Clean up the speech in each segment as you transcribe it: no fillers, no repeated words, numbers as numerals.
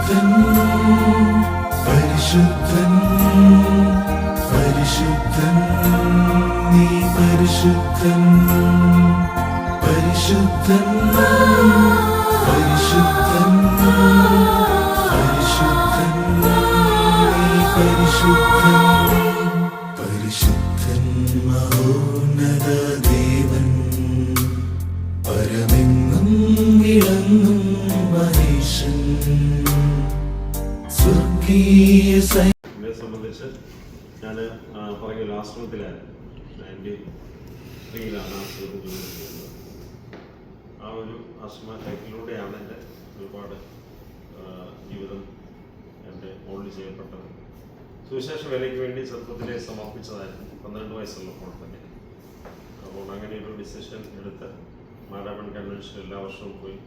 പരിശുദ്ധൻ പരിശുദ്ധൻ പരിശുദ്ധൻ നീ പരിശുദ്ധൻ പരിശുദ്ധൻ പരിശുദ്ധൻ പരിശുദ്ധൻ നീ പരിശുദ്ധൻ പരിശുദ്ധൻ മഹോന്നത ദേവൻ പരമെങ്ങും വിളങ്ങും മഹേശൻ സ്വർഗീയ എന്നെ സംബന്ധിച്ച് ഞാൻ പറഞ്ഞ ആശ്രമത്തിലായിരുന്നു 93-ലാണ് ആശ്രമത്തിൽ ജോലി. ആ ഒരു ആശ്രമ ലൈഫിലൂടെയാണ് എൻ്റെ ഒരുപാട് ജീവിതം എൻ്റെ മോൾഡ് ചെയ്യപ്പെട്ടത്. സുവിശേഷ വേലയ്ക്ക് വേണ്ടി ചെറുപ്പത്തിലെ സമർപ്പിച്ചതായിരുന്നു 12 വയസ്സുള്ളപ്പോൾ തന്നെ. അപ്പോൾ അങ്ങനെ ഒരു ഡിസിഷൻ എടുത്ത് മാരാമൺ കൺവെൻഷൻ എല്ലാ വർഷവും പോയി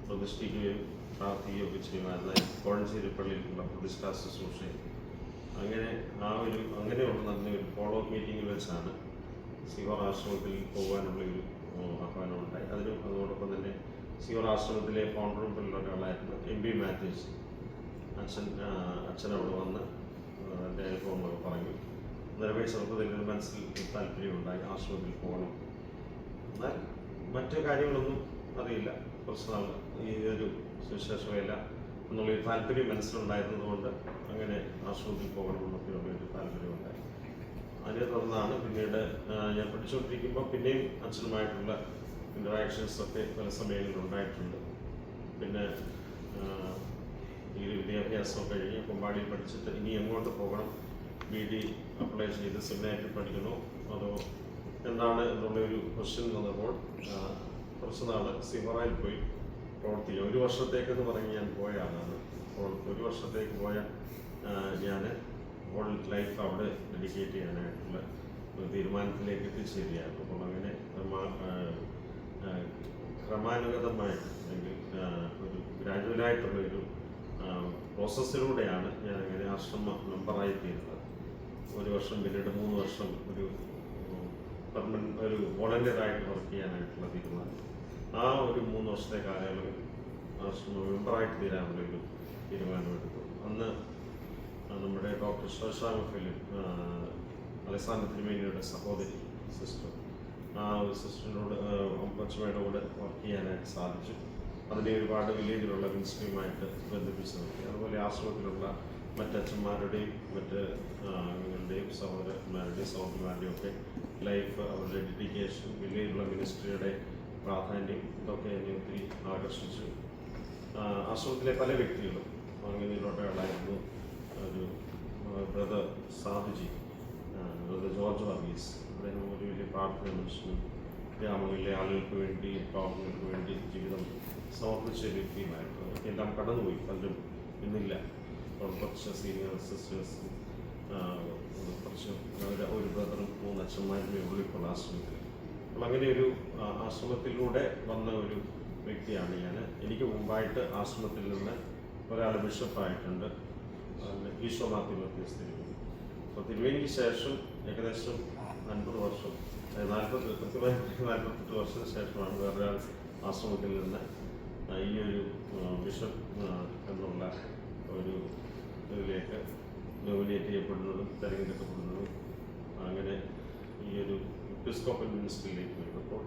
പ്രതിഷ്ഠിക്കുകയും പ്രാർത്ഥിക്കുകയും ഒക്കെ ചെയ്യുമായിരുന്നു. കോഴഞ്ചേരി പള്ളിയിലുള്ള പ്രതിഷ്ഠാ ശുശ്രൂഷയിൽ അങ്ങനെയുള്ള നല്ലൊരു ഫോളോ അപ്പ് മീറ്റിങ്ങിൽ വെച്ചാണ് സിയോർ ആശ്രമത്തിൽ പോകാനുള്ളൊരു ആഹ്വാനമുണ്ടായി. അതോടൊപ്പം തന്നെ സിയോർ ആശ്രമത്തിലെ ഫൗണ്ടറും ഒരാളായിരുന്നു MB മാത്യൂസ് അച്ഛൻ അവിടെ വന്ന് എൻ്റെ അനുഭവങ്ങളൊക്കെ പറഞ്ഞു. നിലവിൽ ചെറുപ്പത്തിൽ മനസ്സിൽ താല്പര്യമുണ്ടായി ആശ്രമത്തിൽ പോകണം. എന്നാൽ മറ്റു കാര്യങ്ങളൊന്നും അറിയില്ല. കുറച്ച് നാൾ ഈ ഒരു സുവിശേഷ വേല എന്നുള്ളൊരു താല്പര്യം മനസ്സിലുണ്ടായിരുന്നതുകൊണ്ട് അങ്ങനെ ആശ്രമത്തിൽ പോകണമെന്നൊക്കെയുള്ളൊരു താല്പര്യമുണ്ടായി. അതിനെ തുടർന്നാണ് പിന്നീട് ഞാൻ പഠിച്ചുകൊണ്ടിരിക്കുമ്പോൾ പിന്നെയും അച്ഛനുമായിട്ടുള്ള ഇൻറ്ററാക്ഷൻസൊക്കെ പല സമയങ്ങളിൽ ഉണ്ടായിട്ടുണ്ട്. പിന്നെ ഈ വിദ്യാഭ്യാസം കഴിഞ്ഞ് കൊമ്പാടിയിൽ പഠിച്ചിട്ട് ഇനി എങ്ങോട്ട് പോകണം, BD അപ്ലൈ ചെയ്ത് സെമിനാരിൽ പഠിക്കണോ അതോ എന്താണ് എന്നുള്ളൊരു ക്വസ്റ്റ്യൻ വന്നപ്പോൾ കുറച്ച് നാൾ സിഹോറയിൽ പോയി പ്രവർത്തിക്കുക. 1 വർഷത്തേക്കെന്ന് പറഞ്ഞ് ഞാൻ പോയ ആളാണ്. അപ്പോൾ 1 വർഷത്തേക്ക് പോയ ഞാൻ ഹോൾ ലൈഫ് അവിടെ ഡെഡിക്കേറ്റ് ചെയ്യാനായിട്ടുള്ള ഒരു തീരുമാനത്തിലേക്ക് എത്തിച്ചേരുകയാണ്. അപ്പോൾ അങ്ങനെ ക്രമാനുഗതമായിട്ട് അല്ലെങ്കിൽ ഒരു ഗ്രാജുവലായിട്ടുള്ളൊരു പ്രോസസ്സിലൂടെയാണ് ഞാൻ അങ്ങനെ ആശ്രമ മെമ്പറായി തീരുന്നത്. 1 വർഷം പിന്നീട് 3 വർഷം ഒരു വോളണ്ടിയറായിട്ട് വർക്ക് ചെയ്യാനായിട്ടുള്ള തീരുമാനം. ആ ഒരു 3 വർഷത്തെ കാലയളവിൽ ആശ്രമ മെമ്പറായിട്ട് തീരാനുള്ളൊരു തീരുമാനമെടുത്തു. അന്ന് നമ്മുടെ ഡോക്ടർ ശോശാമ ഫിലിപ്പ് അലക്സാണ്ടർ തിരുമേനിയുടെ സഹോദരി സിസ്റ്റർ, ആ ഒരു സിസ്റ്ററിനോട് അമ്മച്ചമ്മയുടെ കൂടെ വർക്ക് ചെയ്യാനായിട്ട് സാധിച്ചു. അതിനെ ഒരുപാട് വില്ലേജിലുള്ള മിനിസ്ട്രിയുമായിട്ട് ബന്ധിപ്പിച്ച് നിർത്തി. അതുപോലെ ആശ്രമത്തിലുള്ള മറ്റച്ഛന്മാരുടെയും മറ്റ് അംഗങ്ങളുടെയും സഹോദരന്മാരുടെയും ഒക്കെ ലൈഫ്, അവരുടെ ഡെഡിക്കേഷൻ, വില്ലേജിലുള്ള മിനിസ്ട്രിയുടെ പ്രാധാന്യം ഇതൊക്കെ എന്നെ ഒത്തിരി ആകർഷിച്ചു. ആശ്രമത്തിലെ പല വ്യക്തികളും അങ്ങനെയുള്ളവരായിരുന്നു. ഒരു ബ്രദർ സാധുജി, ബ്രദർ ജോർജ് വർഗീസ്, അദ്ദേഹം ഒരു വലിയ പ്രാർത്ഥന മനുഷ്യനും ഗ്രാമങ്ങളിലെ ആളുകൾക്ക് വേണ്ടി പാവങ്ങൾക്ക് വേണ്ടി ജീവിതം സമർപ്പിച്ച വ്യക്തിയുമായിരുന്നു. അതൊക്കെ എല്ലാം കടന്നുപോയി, പലരും ഇന്നില്ല. കുറച്ച് സീനിയർ സിസ്റ്റേഴ്സും കുറച്ച് ഒരു ബ്രദറും 3 അച്ഛന്മാരുമേ ഉള്ളൂ ഇപ്പോൾ ആശ്രമത്തിൽ. അപ്പോൾ അങ്ങനെ ഒരു ആശ്രമത്തിലൂടെ വന്ന ഒരു വ്യക്തിയാണ് ഞാൻ. എനിക്ക് മുമ്പായിട്ട് ആശ്രമത്തിൽ നിന്ന് ഒരാൾ ബിഷപ്പായിട്ടുണ്ട്, ഈശോനാഥ് മത്യൂസ് തിരുമേനി. അപ്പോൾ തിരുമേനിക്ക് ശേഷം ഏകദേശം 50 വർഷം, 48 വർഷത്തിന് ശേഷമാണ് വേറൊരാൾ ആശ്രമത്തിൽ നിന്ന് ഈ ഒരു ബിഷപ്പ് എന്നുള്ള ഒരു ഇതിലേക്ക് നോമിനേറ്റ് ചെയ്യപ്പെടുന്നതും തിരഞ്ഞെടുക്കപ്പെടുന്നതും. അങ്ങനെ ഈ ഒരു എപ്പിസ്കോപ്പൽ മിനിസ്ട്രിയിലേക്ക് വരുമ്പോൾ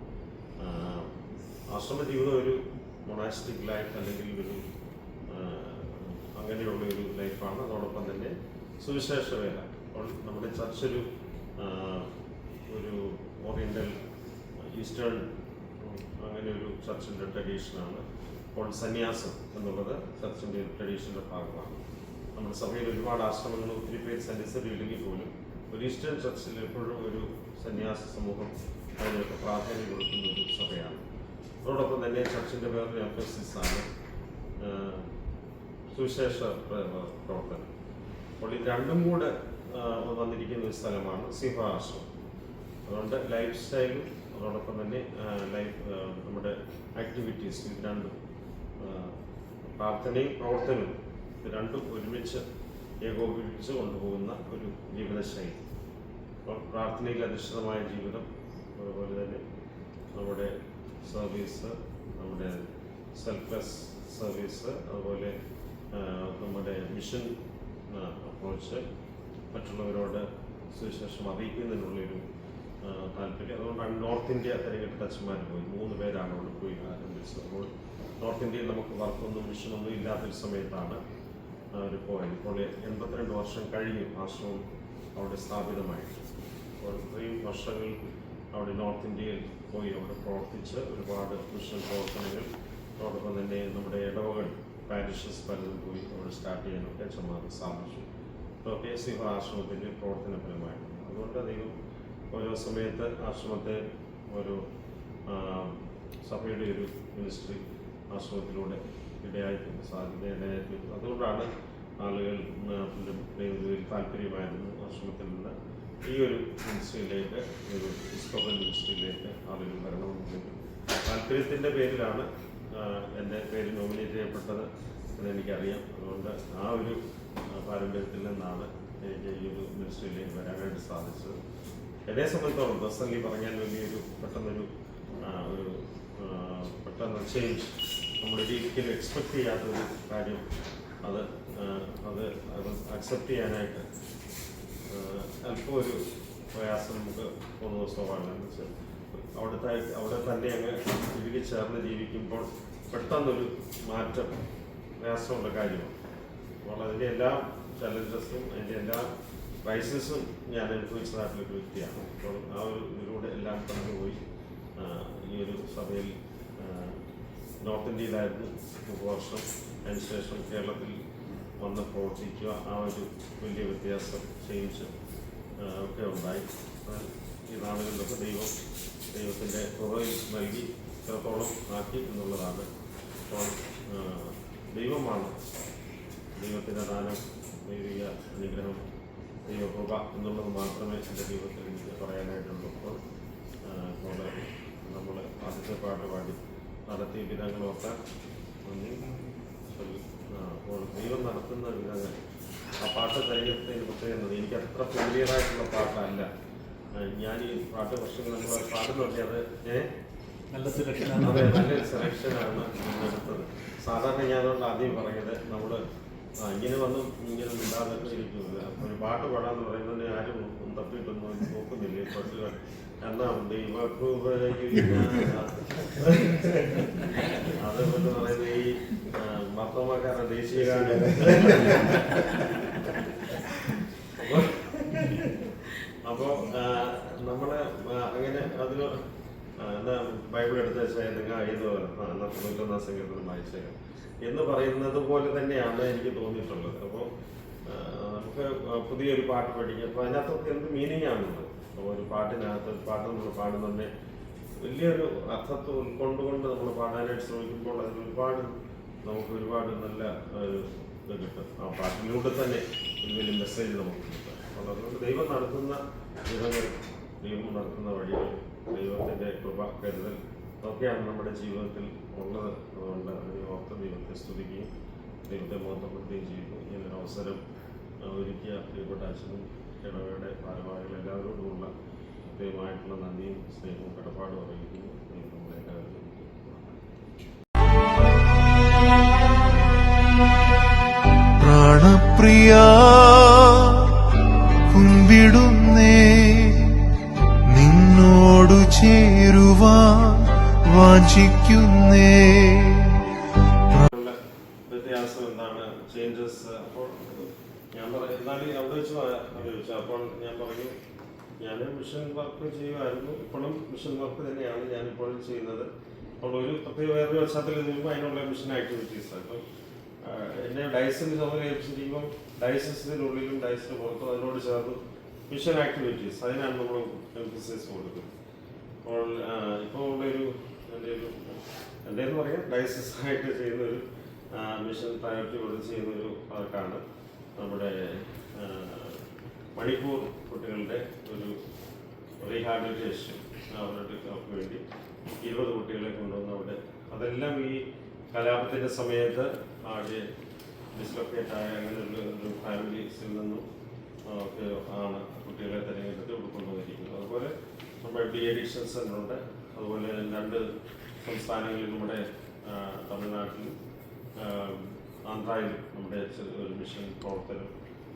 ആശ്രമ ജീവിതം ഒരു മൊണാസ്റ്റിക് ലൈഫ് അല്ലെങ്കിൽ ഒരു അങ്ങനെയുള്ള ഒരു ലൈഫാണ്. അതോടൊപ്പം തന്നെ സുവിശേഷ വേല. അപ്പോൾ നമ്മുടെ ചർച്ചൊരു ഓറിയൻ്റൽ ഈസ്റ്റേൺ അങ്ങനെ ഒരു ചർച്ചിൻ്റെ ട്രഡീഷനാണ്. അപ്പോൾ സന്യാസം എന്നുള്ളത് ചർച്ചിൻ്റെ ട്രഡീഷൻ്റെ ഭാഗമാണ്. നമ്മുടെ സഭയിൽ ഒരുപാട് ആശ്രമങ്ങൾ ഒത്തിരി പേര് സന്യസ്തരില്ലെങ്കിൽ പോലും ഒരു ഈസ്റ്റേൺ ചർച്ചിൽ എപ്പോഴും ഒരു സന്യാസ സമൂഹം അതിനൊക്കെ പ്രാധാന്യം കൊടുക്കുന്ന ഒരു സഭയാണ്. അതോടൊപ്പം തന്നെ ചർച്ചിൻ്റെ വേറൊരു എംഫസിസാണ് സുവിശേഷ പ്രവർത്തനം. അപ്പോൾ ഇത് രണ്ടും കൂടെ വന്നിരിക്കുന്ന ഒരു സ്ഥലമാണ് സിഹോ ആശ്രമം. അതുകൊണ്ട് ലൈഫ് സ്റ്റൈലും അതോടൊപ്പം തന്നെ നമ്മുടെ ആക്ടിവിറ്റീസ് ഇത് രണ്ടും, പ്രാർത്ഥനയും പ്രവർത്തനവും ഇത് രണ്ടും ഒരുമിച്ച് ഏകോപിപ്പിച്ച് കൊണ്ടുപോകുന്ന ഒരു ജീവിതശൈലി. അപ്പോൾ പ്രാർത്ഥനയിൽ അധിഷ്ഠിതമായ ജീവിതം, അതുപോലെ തന്നെ നമ്മുടെ സർവീസ്, നമ്മുടെ സെൽഫ്ലെസ് സർവീസ്, അതുപോലെ നമ്മുടെ മിഷൻ അപ്രോച്ച് മറ്റുള്ളവരോട് സുവിശേഷം അറിയിക്കുന്നതിനുള്ളൊരു താല്പര്യം. അതുകൊണ്ടാണ് നോർത്ത് ഇന്ത്യ തിരഞ്ഞെടുത്ത അച്ഛന്മാർ പോയി 3 പേരാണ് അവിടെ പോയി ആരംഭിച്ചത്. അപ്പോൾ നോർത്ത് ഇന്ത്യയിൽ നമുക്ക് വർക്കൊന്നും മിഷനൊന്നും ഇല്ലാത്തൊരു സമയത്താണ് അവർ പോയത്. ഇപ്പോൾ 82 വർഷം കഴിഞ്ഞു ആശ്രമം അവിടെ സ്ഥാപിതമായിട്ട്. അപ്പോൾ ഇത്രയും വർഷങ്ങൾ അവിടെ നോർത്ത് ഇന്ത്യയിൽ പോയി അവിടെ പ്രവർത്തിച്ച് ഒരുപാട് മിഷൻ പ്രവർത്തനങ്ങൾ, അതോടൊപ്പം തന്നെ നമ്മുടെ ഇടവകൾ പാരിഷസ് പലതും പോയി അവിടെ സ്റ്റാർട്ട് ചെയ്യാനൊക്കെ അച്ഛന്മാർക്ക് സാധിച്ചു. ഇപ്പോൾ KCF ആശ്രമത്തിൻ്റെ പ്രവർത്തന ഫലമായിട്ട്. അതുകൊണ്ട് ദൈവം ഓരോ സമയത്ത് ആശ്രമത്തെ ഒരു സഭയുടെ ഒരു മിനിസ്ട്രി ആശ്രമത്തിലൂടെ ഇടയായിത്തീർന്നു. അതുകൊണ്ടാണ് ആളുകൾ ദൈവത്തിൽ താല്പര്യമായിരുന്നു ആശ്രമത്തിൽ നിന്ന് ഈ ഒരു മിനിസ്ട്രിയിലേക്ക്, ഒരു എപ്പിസ്കോപ്പൽ മിനിസ്ട്രിയിലേക്ക് ആളുകൾ വരണമെന്നുണ്ടെങ്കിൽ താല്പര്യത്തിൻ്റെ പേരിലാണ് എൻ്റെ പേര് നോമിനേറ്റ് ചെയ്യപ്പെട്ടത് എന്ന് എനിക്കറിയാം. അതുകൊണ്ട് ആ ഒരു പാരമ്പര്യത്തിൽ നിന്നാണ് എനിക്ക് ഈ ഒരു മിനിസ്ട്രിയിലേക്ക് വരാനായിട്ട് സാധിച്ചത്. എന്നെ സംബന്ധിച്ചോളം പേഴ്സണലി പറഞ്ഞാൽ വലിയൊരു പെട്ടെന്ന് ചേഞ്ച്, നമ്മൾ ഒരിക്കലും എക്സ്പെക്ട് ചെയ്യാത്തൊരു കാര്യം, അത് അക്സെപ്റ്റ് ചെയ്യാനായിട്ട് അല്പം ഒരു പ്രയാസം നമുക്ക് തോന്നുന്ന സ്വഭാവമാണ്. വെച്ചാൽ അവിടെ തന്നെ അങ്ങ് തിരികെ ചേർന്ന് ജീവിക്കുമ്പോൾ പെട്ടെന്നൊരു മാറ്റം പ്രയാസമുള്ള കാര്യമാണ്. അപ്പോൾ അതിൻ്റെ എല്ലാ ചലഞ്ചസും അതിൻ്റെ എല്ലാ ക്രൈസിസും ഞാൻ അനുഭവിച്ചതായിട്ടുള്ളൊരു വ്യക്തിയാണ്. അപ്പോൾ ആ ഒരു ഇതിലൂടെ എല്ലാം കടന്നുപോയി ഈ ഒരു സഭയിൽ നോർത്ത് ഇന്ത്യയിലായിരുന്നു 3 വർഷം. അതിനുശേഷം കേരളത്തിൽ വന്ന് പ്രവർത്തിക്കുക, ആ ഒരു വലിയ വ്യത്യാസം ചേഞ്ച് ഒക്കെ ഉണ്ടായി. ഈ നാളുകളിലൊക്കെ ദൈവത്തിൻ്റെ കൃപയിൽ നൽകി ഇത്രത്തോളം ആക്കി എന്നുള്ളതാണ്. അപ്പോൾ ദൈവമാണ്, ദൈവത്തിൻ്റെ ദാനം, ദൈവിക അനുഗ്രഹം, ദൈവകൃപ എന്നുള്ളത് മാത്രമേ എൻ്റെ ജീവിതത്തിൽ എനിക്ക് പറയാനായിട്ടുള്ളൂ. അപ്പോൾ നമ്മൾ ആദ്യത്തെ പാട്ട് പാടി നടത്തിയ വിധങ്ങളൊക്കെ അപ്പോൾ ദൈവം നടത്തുന്ന വിധങ്ങൾ, ആ പാട്ട് തിരഞ്ഞെടുത്തതിന് പ്രത്യേകത എനിക്ക് അത്ര ഫെമിലിയറായിട്ടുള്ള പാട്ടല്ല. ഞാൻ ഈ പാട്ട് വർഷങ്ങൾ നമ്മൾ പാടുന്നുണ്ട്, അത് നല്ല സെലക്ഷനാണ്. അതെ, നല്ലൊരു സെലക്ഷനാണ് എടുത്തത്. സാധാരണ ഞാൻ അതുകൊണ്ട് ആദ്യം പറഞ്ഞത് നമ്മൾ ഇങ്ങനെ വന്നും ഇങ്ങനെ ഉണ്ടാകുന്നൊക്കെ ഇരിക്കുന്നത്. അപ്പോൾ ഒരു പാട്ട് പാടാന്ന് പറയുന്നത് ആരും തപ്പിയിട്ടൊന്നും നോക്കുന്നില്ല. പാട്ടുകൾ എന്നാ അതേപോലെ പറയുന്നത് ഈ മർത്തമാക്കാരുടെ ദേശീയ ഗാനം. അപ്പോൾ നമ്മള് അങ്ങനെ അതിന് എന്താ ബൈബിൾ എടുത്ത് വെച്ചാൽ ഇത് 91 സങ്കീർത്തനം വായിച്ചേക്കാം എന്ന് പറയുന്നത് പോലെ തന്നെയാണ് എനിക്ക് തോന്നിയിട്ടുള്ളത്. അപ്പോൾ നമുക്ക് പുതിയൊരു പാട്ട് പഠിക്കുക, അപ്പോൾ അതിനകത്തൊക്കെ എന്ത് മീനിങ് ആണുള്ളത്. അപ്പോൾ ഒരു പാട്ടിനകത്ത് ഒരു പാട്ട് നമ്മൾ പാടുന്നുണ്ട് വലിയൊരു അർത്ഥത്തെ ഉൾക്കൊണ്ടുകൊണ്ട് നമ്മൾ പാടാനായിട്ട് ശ്രമിക്കുമ്പോൾ അതിന് നമുക്ക് ഒരുപാട് നല്ല ഇത് കിട്ടും. ആ പാട്ടിലൂടെ തന്നെ ഒരു വലിയ മെസ്സേജ് നമുക്ക് കിട്ടും. അപ്പോൾ അതുകൊണ്ട് ദൈവം നടത്തുന്ന വിധങ്ങൾ, ദൈവം നടത്തുന്ന വഴികൾ, ദൈവത്തിൻ്റെ കൃപ, കരുതൽ ഒക്കെയാണ് നമ്മുടെ ജീവിതത്തിൽ ഉള്ളത്. അതുകൊണ്ട് അതിനെ ഓർത്ത് ദൈവത്തെ സ്തുതിക്കുകയും ദൈവത്തെ മഹത്വപ്പെടുത്തുകയും ചെയ്യുന്നു. ഇങ്ങനൊരു അവസരം ഒരുക്കിയ പ്രിയപ്പെട്ട അച്ഛനും ഇടവയുടെ ഭാരവാഹികൾ എല്ലാവരോടുമുള്ള പ്രത്യേകമായിട്ടുള്ള നന്ദിയും സ്നേഹവും കടപ്പാടും അറിയിക്കുന്നു. ദൈവം നമ്മളെല്ലാവരും പ്രാണപ്രിയ കുമ്പിടുന്നേ, നിന്നോടു ചേരുവാൻ വാഞ്ചിക്കുന്നേ. വ്യത്യാസം എന്താണ്, ചേഞ്ചസ്? അപ്പോൾ ഞാൻ എന്നാലും അവിടെ വെച്ച് ചോദിച്ചു. അപ്പോൾ ഞാൻ പറഞ്ഞു, ഞാൻ മിഷൻ വർക്ക് ചെയ്യുമായിരുന്നു, ഇപ്പോഴും മിഷൻ വർക്ക് തന്നെയാണ് ഞാനിപ്പോഴും ചെയ്യുന്നത്. അപ്പോൾ ഒരു പ്രത്യേക വേറൊരു പശ്ചാത്തലത്തിൽ നിൽക്കുമ്പോൾ അതിനുള്ള മിഷൻ ആക്ടിവിറ്റീസ്. അപ്പം എന്നെ ഡയസിന് ചുമതല ഏൽപ്പിച്ചിരിക്കുമ്പം ഡയസിനുള്ളിലും ഡയസിന് പുറത്തും അതിനോട് ചേർന്ന് മിഷൻ ആക്ടിവിറ്റീസ്, അതിനാണ് നമ്മൾ എംഫസിസ് കൊടുക്കുന്നത്. അപ്പോൾ ഇപ്പോൾ ഉള്ളൊരു എൻ്റെ എന്ന് പറയാം ഡയസിസ് ആയിട്ട് ചെയ്യുന്നൊരു മിഷൻ പ്രയോറിറ്റി കൊടുത്ത് ചെയ്യുന്നൊരു വർക്കാണ് നമ്മുടെ മണിപ്പൂർ കുട്ടികളുടെ ഒരു റീഹാബിലിറ്റേഷൻ. അവർക്ക് വേണ്ടി 20 കുട്ടികളെ കൊണ്ടുവന്ന് അവിടെ, അതെല്ലാം ഈ കലാപത്തിൻ്റെ സമയത്ത് ആകെ ഡിസ്ലൊക്കേറ്റ് ആയ അങ്ങനെയുള്ള ഒരു ഫാമിലീസിൽ നിന്നും ഒക്കെ ആണ് കുട്ടികളെ തിരഞ്ഞെടുത്ത് ഇവിടെ കൊണ്ടുവന്നിരിക്കുന്നത്. അതുപോലെ നമ്മുടെ ഡി-അഡിക്ഷൻ സെൻ്ററുണ്ട്. അതുപോലെ 2 സംസ്ഥാനങ്ങളിൽ നമ്മുടെ തമിഴ്നാട്ടിലും ആന്ധ്രയിൽ നമ്മുടെ ഒരു മിഷൻ പ്രവർത്തനം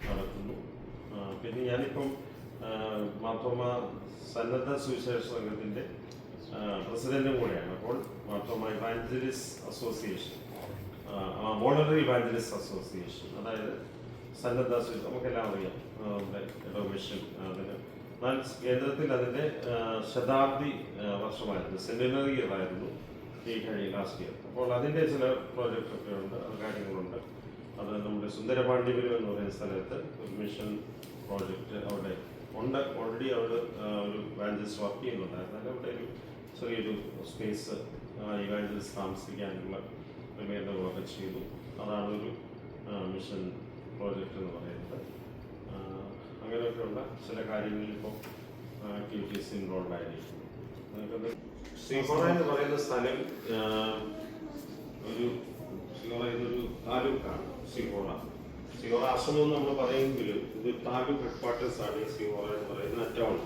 നടത്തുന്നു. പിന്നെ ഞാനിപ്പം മാർത്തോമ സന്നദ്ധ സുവിശേഷ സംഘത്തിൻ്റെ പ്രസിഡൻറ്റും കൂടെയാണ്. അപ്പോൾ Marthoma evangelist association, voluntary evangelist association, അതായത് സന്നദ്ധ നമുക്കെല്ലാം അറിയാം നമ്മുടെ മിഷൻ അതിന് കേന്ദ്രത്തിൽ അതിൻ്റെ ശതാബ്ദി വർഷമായിരുന്നു, സെന്റിനറി ഇയർ ആയിരുന്നു ഈ കഴിഞ്ഞ ലാസ്റ്റ് ഇയർ. അപ്പോൾ അതിൻ്റെ ചില പ്രോജക്റ്റൊക്കെ ഉണ്ട്, കാര്യങ്ങളുണ്ട്. അത് നമ്മുടെ സുന്ദരപാണ്ഡിപുരം എന്ന് പറയുന്ന സ്ഥലത്ത് ഒരു മിഷൻ പ്രോജക്റ്റ് അവിടെ ഉണ്ട്. ഓൾറെഡി അവിടെ ഒരു ഇവാഞ്ചലിസ്റ്റ് വർക്ക് ചെയ്യുന്നുണ്ടായിരുന്നു. അവിടെ ഒരു ചെറിയൊരു സ്പേസ് ഇവാഞ്ചലിസ്റ്റ് താമസിക്കാനുള്ള ക്രമീകരണങ്ങളൊക്കെ ചെയ്തു. അതാണ് ഒരു മിഷൻ പ്രോജക്റ്റ് എന്ന് പറയുന്നത്. അങ്ങനെയൊക്കെയുള്ള ചില കാര്യങ്ങളിൽ ഇപ്പോൾ ആക്ടിവിറ്റീസ് ഇൻവോൾവ് ആയിരിക്കുന്നു. ശ്രീഹോറ എന്ന് പറയുന്ന സ്ഥലം ഒരു താലൂക്കാണ്. ശ്രീഹോറ ആശ്രമം എന്ന് നമ്മൾ പറയുമെങ്കിലും ഇത് താലൂക്ക് ഹെഡ് ക്വാർട്ടേഴ്സ് ആണ് ഈ ശ്രീഹോറ എന്ന് പറയുന്ന ടൗൺ.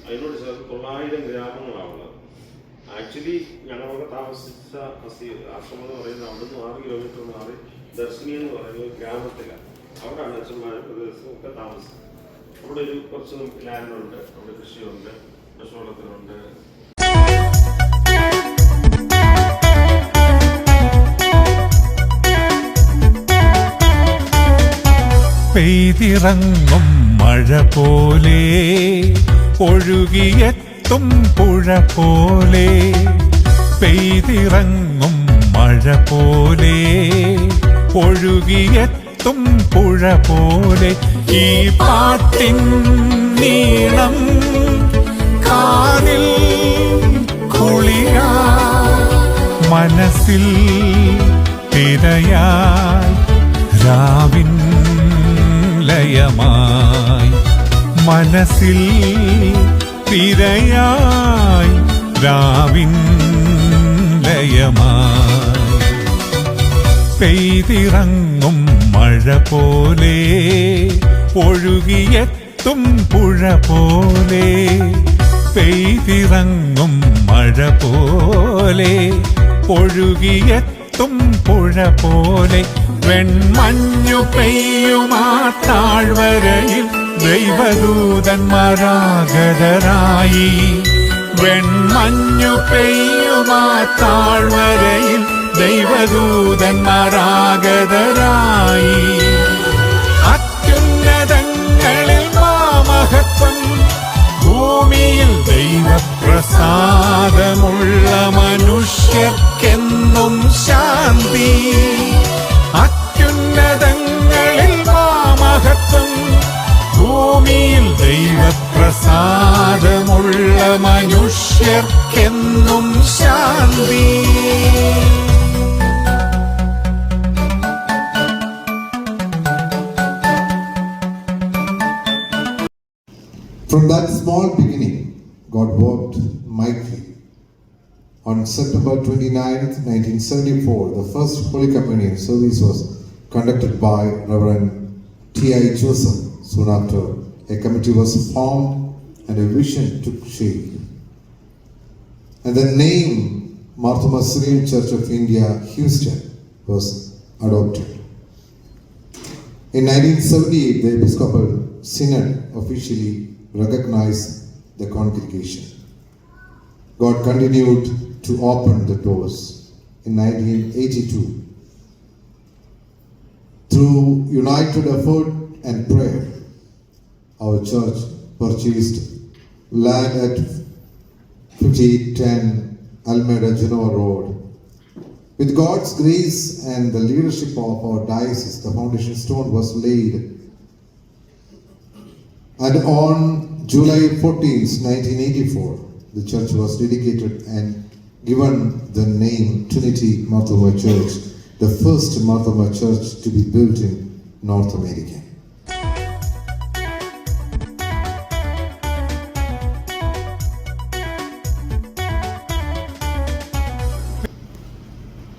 അതിനോട് ചേർത്ത് 900 ഗ്രാമങ്ങളാണുള്ളത്. ആക്ച്വലി ഞങ്ങളൊക്കെ താമസിച്ച ആശ്രമം എന്ന് പറയുന്നത് അവിടുന്ന് 6 കിലോമീറ്റർ മാറി ദർശിനി എന്ന് പറയുന്ന ഒരു ഗ്രാമത്തിലാണ്. അവിടെയാണ് അച്ഛന്മാരും പ്രദേശവും ഒക്കെ താമസിച്ചത്. അവിടെ ഒരു കുറച്ച് ലാൻഡുണ്ട്, അവിടെ കൃഷിയുണ്ട്, പശുവളത്തിലുണ്ട്. പെയ്തിറങ്ങും മഴ പോലെ ഒഴുകിയെത്തും പുഴ പോലെ, പെയ്തിറങ്ങും മഴ പോലെ ഒഴുകിയെത്തും പുഴ പോലെ, ഈ പാട്ടിൻ നീളം കാതിൽ കുളിരാ, മനസ്സിൽ തിരയായി രാവിൻ ലയമായി, മനസ്സിൽ തിരയായി രാവിൻ ലയമായി, പെയ്തിറങ്ങും മഴ പോലെ ഒഴുകിയെത്തും പുഴ പോലെ, പെയ്തിറങ്ങും മഴ പോലെ ഒഴുകിയെത്തും പുഴ പോലെ, വെൺമഞ്ഞു പെയ്യുമാ താഴ്വരയിൽ ദൈവദൂതന്മാരാഗതരായി, വെൺമഞ്ഞു പെയ്യുമാ താഴ്വരയിൽ ദൈവദൂതന്മാരാഗതരായി, അത്യുന്നതങ്ങളിൽ മാമഹത്വം, ഭൂമിയിൽ ദൈവപ്രസാദമുള്ള മനുഷ്യർക്കെന്നും ശാന്തി, അത്യുന്നതങ്ങളിൽ മാമഹത്വം, ഭൂമിയിൽ ദൈവപ്രസാദമുള്ള മനുഷ്യർക്കെന്നും ശാന്തി. From that small beginning, God worked mightily. On September 29th, 1974, the first Holy Communion service was conducted by Reverend T.I. Joseph. Soon after, a committee was formed and a vision took shape. And the name Marthoma Syrian Church of India, Houston, was adopted. In 1978, the Episcopal Synod officially recognized the congregation. God continued to open the doors. In 1982, through united effort and prayer, our church purchased land at 5810 Almeda Genoa Road. With God's grace and the leadership of our diocese, the foundation stone was laid. And on July 14th, 1984, the church was dedicated and given the name Trinity Marthoma Church, the first Marthoma church to be built in North America.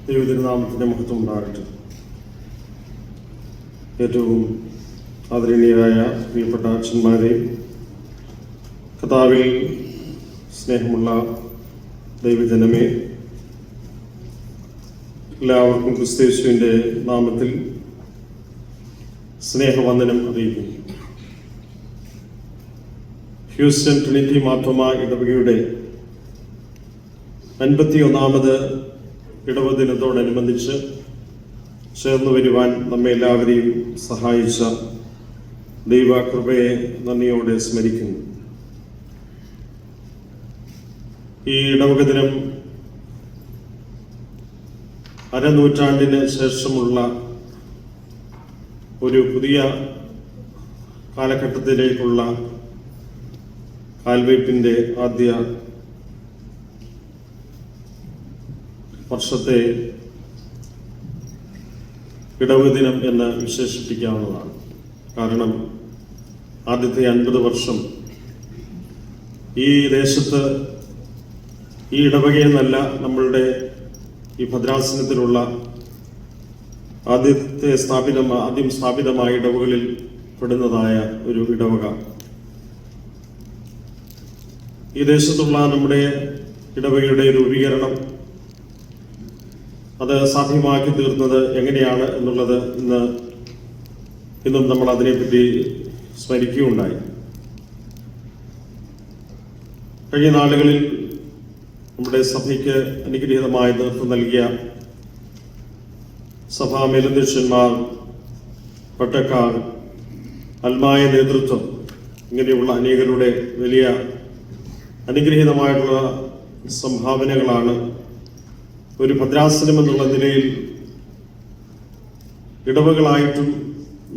ദൈവതിരുനാമത്തിൻ്റെ മഹത്വം ഉണ്ടാകട്ടെ. ഏറ്റവും ആദരണീയരായ പ്രിയപ്പെട്ട അച്ഛന്മാരെ, കർത്താവിൽ സ്നേഹമുള്ള ദൈവജനമേ, എല്ലാവർക്കും ക്രിസ്തയേശുവിൻ്റെ നാമത്തിൽ സ്നേഹവന്ദനം അറിയിക്കുന്നു. ഹ്യൂസ്റ്റൺ ട്രിനിറ്റി മാർത്തോമാ ഇടവകയുടെ 51ാമത് ഇടവ ദിനത്തോടനുബന്ധിച്ച് ചേർന്ന് വരുവാൻ നമ്മെ എല്ലാവരെയും സഹായിച്ച ദൈവകൃപയെ നന്ദിയോടെ സ്മരിക്കുന്നു. ഈ ഇടവക ദിനം അരനൂറ്റാണ്ടിന് ശേഷമുള്ള ഒരു പുതിയ കാലഘട്ടത്തിലേക്കുള്ള കാൽവയ്പിൻ്റെ ആദ്യ വർഷത്തെ ഇടവ ദിനം എന്ന് വിശേഷിപ്പിക്കാവുന്നതാണ്. കാരണം ആദ്യത്തെ 50 വർഷം ഈ ദേശത്ത് ഈ ഇടവകയെന്നല്ല നമ്മളുടെ ഈ ഭദ്രാസനത്തിലുള്ള ആദ്യം സ്ഥാപിതമായ ഇടവകളിൽ പെടുന്നതായ ഒരു ഇടവക. ഈ ദേശത്തുള്ള നമ്മുടെ ഇടവകയുടെ രൂപീകരണം അത് സാധ്യമാക്കി തീർന്നത് എങ്ങനെയാണ് എന്നുള്ളത് ഇന്നും നമ്മൾ അതിനെപ്പറ്റി സ്മരിക്കുകയുണ്ടായി. കഴിഞ്ഞ നാളുകളിൽ നമ്മുടെ സഭയ്ക്ക് അനുഗ്രഹീതമായ നേതൃത്വം നൽകിയ സഭാ മേലധ്യക്ഷന്മാർ, പട്ടക്കാർ, അൽമായ നേതൃത്വം, ഇങ്ങനെയുള്ള അനേകരുടെ വലിയ അനുഗ്രഹീതമായിട്ടുള്ള സംഭാവനകളാണ് ഒരു ഭദ്രാസനം എന്നുള്ള നിലയിൽ ഇടവകളായിട്ടും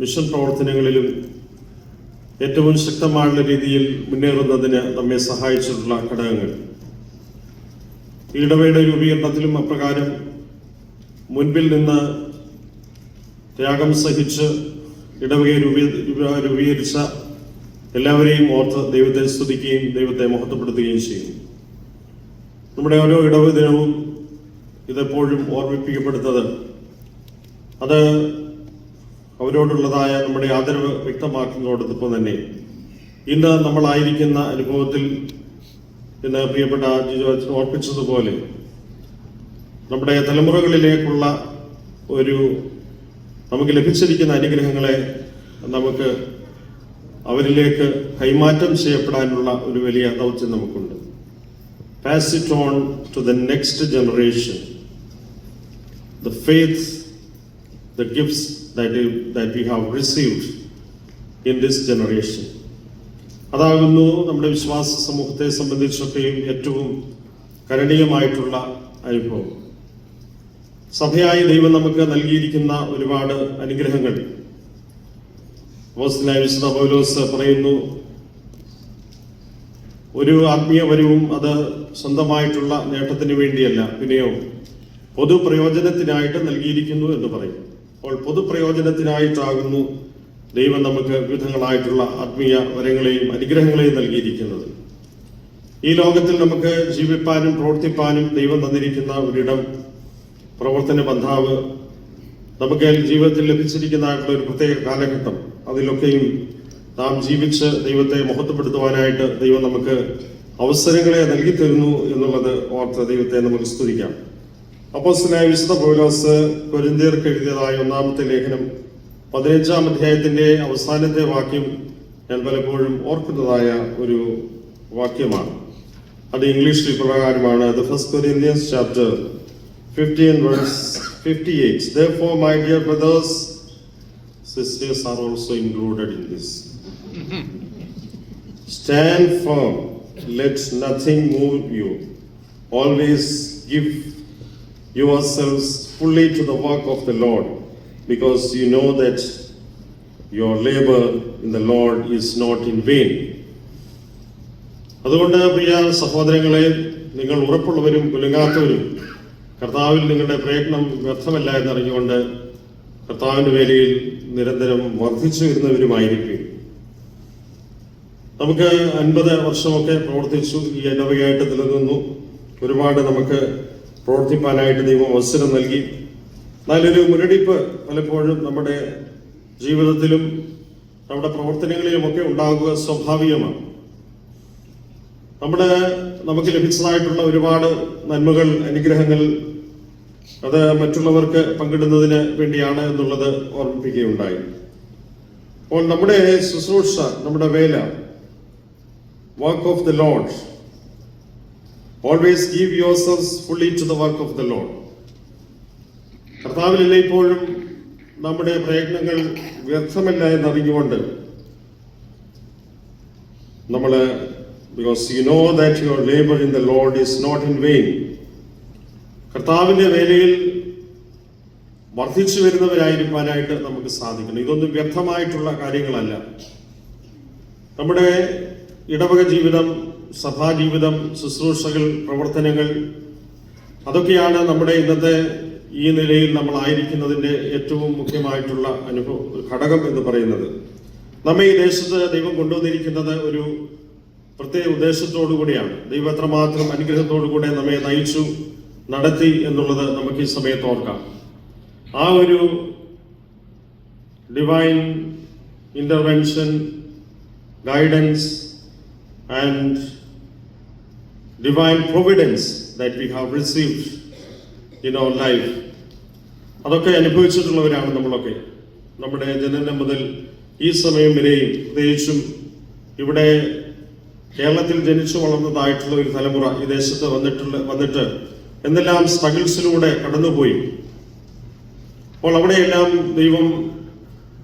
മിഷൻ പ്രവർത്തനങ്ങളിലും ഏറ്റവും ശക്തമായുള്ള രീതിയിൽ മുന്നേറുന്നതിന് നമ്മെ സഹായിച്ചിട്ടുള്ള ഘടകങ്ങൾ. ഈ ഇടവയുടെ രൂപീകരണത്തിലും അപ്രകാരം മുൻപിൽ നിന്ന് ത്യാഗം സഹിച്ച് ഇടവകയെ രൂപീകരിച്ച എല്ലാവരെയും ഓർത്ത് ദൈവത്തെ സ്തുതിക്കുകയും ദൈവത്തെ മഹത്വപ്പെടുത്തുകയും ചെയ്യും. നമ്മുടെ ഓരോ ഇടവ ദിനവും ഇതെപ്പോഴും ഓർമ്മിപ്പിക്കപ്പെടുന്നത് അത് അവരോടുള്ളതായ നമ്മുടെ ആദരവ് വ്യക്തമാക്കുന്നതോടൊപ്പം തന്നെ ഇന്ന് നമ്മളായിരിക്കുന്ന അനുഭവത്തിൽ ഇന്ന് പ്രിയപ്പെട്ട ജിജോ ഓർപ്പിച്ചതുപോലെ നമ്മുടെ തലമുറകളിലേക്കുള്ള നമുക്ക് ലഭിച്ചിരിക്കുന്ന അനുഗ്രഹങ്ങളെ നമുക്ക് അവരിലേക്ക് കൈമാറ്റം ചെയ്യപ്പെടാനുള്ള ഒരു വലിയ ദൗത്യം നമുക്കുണ്ട്. Pass it on to the next generation. The faith, the gifts that we have received in this generation. അതാകുന്നു നമ്മുടെ വിശ്വാസ സമൂഹത്തെ സംബന്ധിച്ചൊക്കെയും ഏറ്റവും കരണീയമായിട്ടുള്ള അനുഭവം. സഭയായി ദൈവം നമുക്ക് നൽകിയിരിക്കുന്ന ഒരുപാട് അനുഗ്രഹങ്ങൾ അപ്പോസ്തലനായ വിശുദ്ധ പൗലോസ് പറയുന്നു, ഒരു ആത്മീയവരവും അത് സ്വന്തമായിട്ടുള്ള നേട്ടത്തിന് വേണ്ടിയല്ല, പിന്നെയോ പൊതുപ്രയോജനത്തിനായിട്ട് നൽകിയിരിക്കുന്നു എന്ന് പറയും. അപ്പോൾ പൊതുപ്രയോജനത്തിനായിട്ടാകുന്നു ദൈവം നമുക്ക് വിവിധങ്ങളായിട്ടുള്ള ആത്മീയ വരങ്ങളെയും അനുഗ്രഹങ്ങളെയും നൽകിയിരിക്കുന്നത്. ഈ ലോകത്തിൽ നമുക്ക് ജീവിപ്പാനും പ്രവർത്തിപ്പാനും ദൈവം തന്നിരിക്കുന്ന ഒരിടം, പ്രവർത്തന ബന്ധാവ്, നമുക്ക് ജീവിതത്തിൽ ലഭിച്ചിരിക്കുന്നതായിട്ടുള്ള ഒരു പ്രത്യേക കാലഘട്ടം, അതിലൊക്കെയും നാം ജീവിച്ച് ദൈവത്തെ മഹത്വപ്പെടുത്തുവാനായിട്ട് ദൈവം നമുക്ക് അവസരങ്ങളെ നൽകി തരുന്നു എന്നുള്ളത് ഓർത്ത് ദൈവത്തെ നമുക്ക് സ്തുതിക്കാം. അപ്പോസ്തലനായ വിശുദ്ധ പൗലോസ് കൊരിന്ത്യർക്ക് എഴുതിയതായ 1-ാമത്തെ ലേഖനം 15-ാം അധ്യായത്തിന്റെ അവസാനത്തെ വാക്യം ഞാൻ പലപ്പോഴും ഓർക്കുന്നതായ ഒരു വാക്യമാണ്. അത് ഇംഗ്ലീഷിൽ പ്രകാരമാണ്. The 1 Corinthians chapter 15 verse 58. Therefore, my dear brothers, sisters are also included in this. Stand firm, let nothing move you. Always give yourselves fully to the work of the Lord, because you know that your labor in the Lord is not in vain. അതുകൊണ്ട് പ്രിയ സഹോദരങ്ങളെ, നിങ്ങൾ ഉറപ്പുള്ളവരും കുലുങ്ങാത്തവരും കർത്താവിൽ നിങ്ങളുടെ പ്രയത്നം വ്യർത്ഥമല്ല എന്നറിഞ്ഞുകൊണ്ട് കർത്താവിന്റെ വേലയിൽ നിരന്തരം വർദ്ധിച്ചു വരുന്നവരുമായിരിക്കും. നമുക്ക് 50 വർഷമൊക്കെ പ്രവർത്തിച്ചു, ഈ ഇടവകയായിട്ട് നിലനിന്നു. ഒരുപാട് നമുക്ക് പ്രവർത്തിപ്പാനായിട്ട് ദൈവം അവസരം നൽകി. നല്ലൊരു മുരടിപ്പ് പലപ്പോഴും നമ്മുടെ ജീവിതത്തിലും നമ്മുടെ പ്രവർത്തനങ്ങളിലുമൊക്കെ ഉണ്ടാകുക സ്വാഭാവികമാണ്. നമുക്ക് ലഭിച്ചതായിട്ടുള്ള ഒരുപാട് നന്മകൾ, അനുഗ്രഹങ്ങൾ അത് മറ്റുള്ളവർക്ക് പങ്കിടുന്നതിന് വേണ്ടിയാണ് എന്നുള്ളത് ഓർമ്മിപ്പിക്കുകയുണ്ടായി. അപ്പോൾ നമ്മുടെ ശുശ്രൂഷ, നമ്മുടെ വേല, work of the lord, always give yourselves fully to the work of the lord. കർത്താവിൽ എല്ലായ്പ്പോഴും നമ്മുടെ പ്രയത്നങ്ങൾ വ്യർത്ഥമല്ല എന്നറിഞ്ഞുകൊണ്ട് നമ്മൾ, because you know that your labor in the Lord is not in vain, കർത്താവിന്റെ വേലയിൽ വർദ്ധിച്ചു വരുന്നവരായിരിക്കാനായിട്ട് നമുക്ക് സാധിക്കണം. ഇതൊന്നും വ്യർത്ഥമായിട്ടുള്ള കാര്യങ്ങളല്ല. നമ്മുടെ ഇടവക ജീവിതം, സഭാജീവിതം, ശുശ്രൂഷകൾ, പ്രവർത്തനങ്ങൾ, അതൊക്കെയാണ് നമ്മുടെ ഇന്നത്തെ ഈ നിലയിൽ നമ്മൾ ആയിരിക്കുന്നതിന്റെ ഏറ്റവും മുഖ്യമായിട്ടുള്ള ഘടകം എന്ന് പറയുന്നത്. നമ്മെ ഈ ദേശത്ത് ദൈവം കൊണ്ടുവന്നിരിക്കുന്നത് ഒരു പ്രത്യേക ഉദ്ദേശത്തോടു കൂടിയാണ്. ദൈവം എത്രമാത്രം അനുഗ്രഹത്തോടു കൂടെ നമ്മെ നയിച്ചു നടത്തി എന്നുള്ളത് നമുക്ക് ഈ സമയത്ത് ഓർക്കാം. ആ ഒരു divine intervention, guidance and divine providence that we have received in our life, അതൊക്കെ അനുഭവിച്ചിട്ടുള്ളവരാണ് നമ്മളൊക്കെ. നമ്മുടെ ജനനം മുതൽ ഈ സമയം വരെയും, പ്രത്യേകിച്ചും ഇവിടെ കേരളത്തിൽ ജനിച്ചു വളർന്നതായിട്ടുള്ള ഒരു തലമുറ ഈ ദേശത്ത് വന്നിട്ട് എന്തെല്ലാം സ്ട്രഗിൾസിലൂടെ കടന്നുപോയി. അപ്പോൾ അവിടെയെല്ലാം ദൈവം